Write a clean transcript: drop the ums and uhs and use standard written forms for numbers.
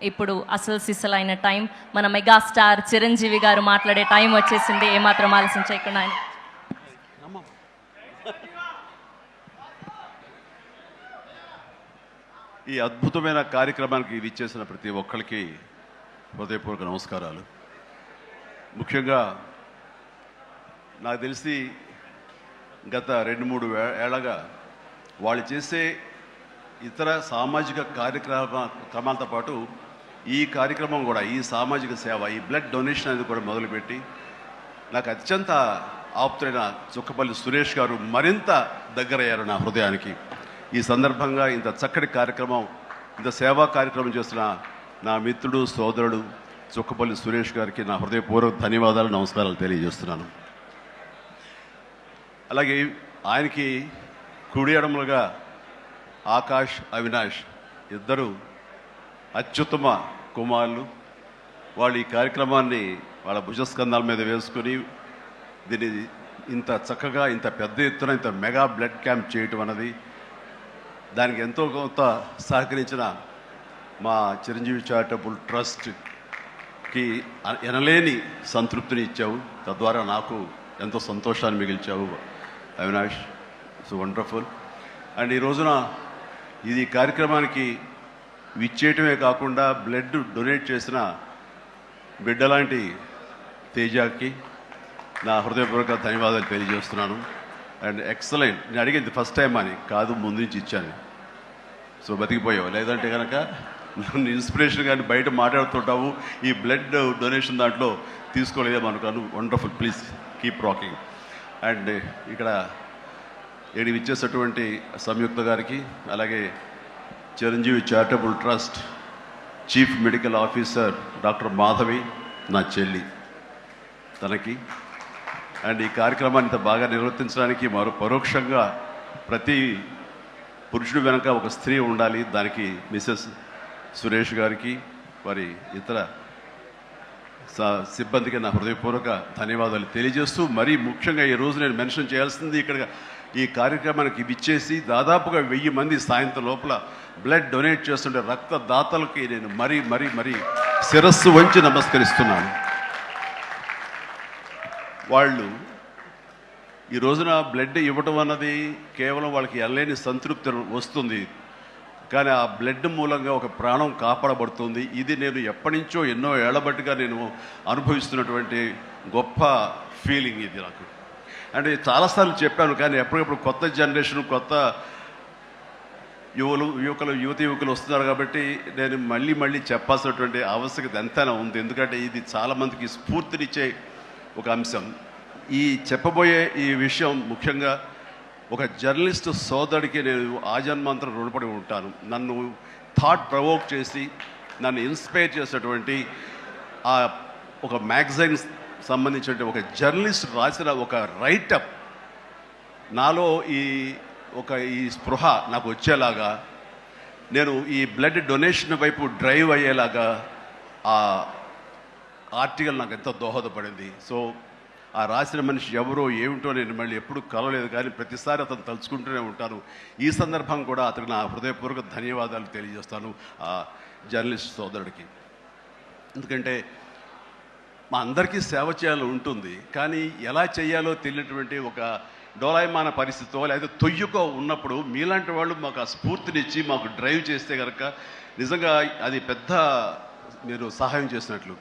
ఇప్పుడు అసలు సిసలైన టైం మన మెగాస్టార్ చిరంజీవి గారు మాట్లాడే టైం వచ్చేసింది. ఏమాత్రం ఆలస్యం చేయకుండా ఆయన ఈ అద్భుతమైన కార్యక్రమానికి విచ్చేసిన ప్రతి ఒక్కరికి హృదయపూర్వక నమస్కారాలు. ముఖ్యంగా నాకు తెలిసి గత 2-3 ఏళ్ళగా వాళ్ళు చేసే ఇతర సామాజిక కార్యక్రమాలతో పాటు ఈ కార్యక్రమం కూడా, ఈ సామాజిక సేవ, ఈ బ్లడ్ డొనేషన్ అనేది కూడా మొదలుపెట్టి నాకు అత్యంత ఆప్తులైన చుక్కపల్లి సురేష్ గారు మరింత దగ్గరయ్యారు నా హృదయానికి. ఈ సందర్భంగా ఇంత చక్కటి కార్యక్రమం, ఇంత సేవా కార్యక్రమం చేస్తున్న నా మిత్రుడు, సోదరుడు చుక్కపల్లి సురేష్ గారికి నా హృదయపూర్వక ధన్యవాదాలు, నమస్కారాలు తెలియజేస్తున్నాను. అలాగే ఆయనకి కుడి ఎడమలుగా ఆకాష్, అవినాష్ ఇద్దరు అత్యుత్తమ కుమారులు. వాళ్ళు ఈ కార్యక్రమాన్ని వాళ్ళ భుజస్కంధాల మీద వేసుకుని దీన్ని ఇంత చక్కగా, ఇంత పెద్ద ఎత్తున, ఇంత మెగా బ్లడ్ క్యాంప్ చేయటం అన్నది, దానికి ఎంతో కొంత సహకరించిన మా చిరంజీవి చారిటబుల్ ట్రస్ట్కి ఎనలేని సంతృప్తిని ఇచ్చావు. తద్వారా నాకు ఎంతో సంతోషాన్ని మిగిల్చావు అవినాష్. So wonderful. అండ్ ఈ రోజున ఇది కార్యక్రమానికి విచ్చేయటమే కాకుండా బ్లడ్ డొనేట్ చేసిన బిడ్డలాంటి తేజాకి నా హృదయపూర్వక ధన్యవాదాలు తెలియజేస్తున్నాను. And excellent. నేను అడిగింది ఫస్ట్ టైం అని కాదు, ముందు నుంచి ఇచ్చాను. సో బతికిపోయావు. లేదంటే కనుక నన్ను ఇన్స్పిరేషన్ కానీ బయట మాట్లాడుతుంటావు, ఈ బ్లడ్ డొనేషన్ దాంట్లో తీసుకోలేదేమనుకాను. Wonderful. Please keep rocking. And ఇక్కడ ఏడు ఇచ్చేసినటువంటి సంయుక్త గారికి, అలాగే Chiranjeevi charitable trust chief medical officer doctor Madhavi, నా చెల్లి, తనకి, అండ్ ఈ కార్యక్రమాన్ని ఇంత బాగా నిర్వర్తించడానికి పరోక్షంగా ప్రతి పురుషుడు వెనక ఒక స్త్రీ ఉండాలి, దానికి మిసెస్ సురేష్ గారికి, వారి ఇతర సిబ్బందికి నా హృదయపూర్వక ధన్యవాదాలు తెలియజేస్తూ, మరీ ముఖ్యంగా ఈ రోజు నేను మెన్షన్ చేయాల్సింది, ఇక్కడ ఈ కార్యక్రమానికి విచ్చేసి దాదాపుగా 1000 మంది సాయంత్రం లోపల బ్లడ్ డొనేట్ చేస్తుంటే రక్తదాతలకి నేను మరీ మరీ మరీ శిరస్సు వంచి నమస్కరిస్తున్నాను. వాళ్ళు ఈ రోజున బ్లడ్ ఇవ్వటం అన్నది కేవలం వాళ్ళకి ఎనలేని సంతృప్తి వస్తుంది, కానీ ఆ బ్లడ్ మూలంగా ఒక ప్రాణం కాపాడబడుతుంది. ఇది నేను ఎప్పటి నుంచో ఎన్నో ఏళ్లబట్టిగా నేను అనుభవిస్తున్నటువంటి గొప్ప ఫీలింగ్ ఇది నాకు. అంటే చాలాసార్లు చెప్పాను, కానీ ఎప్పటికప్పుడు కొత్త జనరేషన్, కొత్త యువకులు వస్తున్నారు కాబట్టి నేను మళ్ళీ చెప్పాల్సినటువంటి ఆవశ్యకత ఎంతైనా ఉంది. ఎందుకంటే ఇది చాలామందికి స్ఫూర్తినిచ్చే ఒక అంశం. ఈ చెప్పబోయే ఈ విషయం ముఖ్యంగా ఒక జర్నలిస్ట్ సోదరుడికి నేను ఆజన్మాంతరం రుణపడి ఉంటాను. నన్ను థాట్ ప్రవోక్ చేసి నన్ను ఇన్స్పైర్ చేసినటువంటి ఆ ఒక మ్యాగజైన్ సంబంధించిన ఒక జర్నలిస్ట్ రాసిన ఒక రైటప్ నాలో ఈ స్పృహ నాకు వచ్చేలాగా, నేను ఈ బ్లడ్ డొనేషన్ వైపు డ్రైవ్ అయ్యేలాగా ఆ ఆర్టికల్ నాకు ఎంతో దోహదపడింది. సో ఆ రాసిన మనిషి ఎవరో ఏమిటో నేను మళ్ళీ ఎప్పుడు కలవలేదు, కానీ ప్రతిసారి అతను తలుచుకుంటూనే ఉంటాను. ఈ సందర్భం కూడా అతనికి నా హృదయపూర్వక ధన్యవాదాలు తెలియజేస్తాను ఆ జర్నలిస్ట్ సోదరుడికి. ఎందుకంటే మా అందరికీ సేవ చేయాలని ఉంటుంది, కానీ ఎలా చేయాలో తెలియనటువంటి ఒక డోలాయమాన పరిస్థితితో లేదా తొయ్యుకో ఉన్నప్పుడు మీలాంటి వాళ్ళు మాకు ఆ స్ఫూర్తినిచ్చి మాకు డ్రైవ్ చేస్తే కనుక నిజంగా అది పెద్ద మీరు సహాయం చేసినట్లు.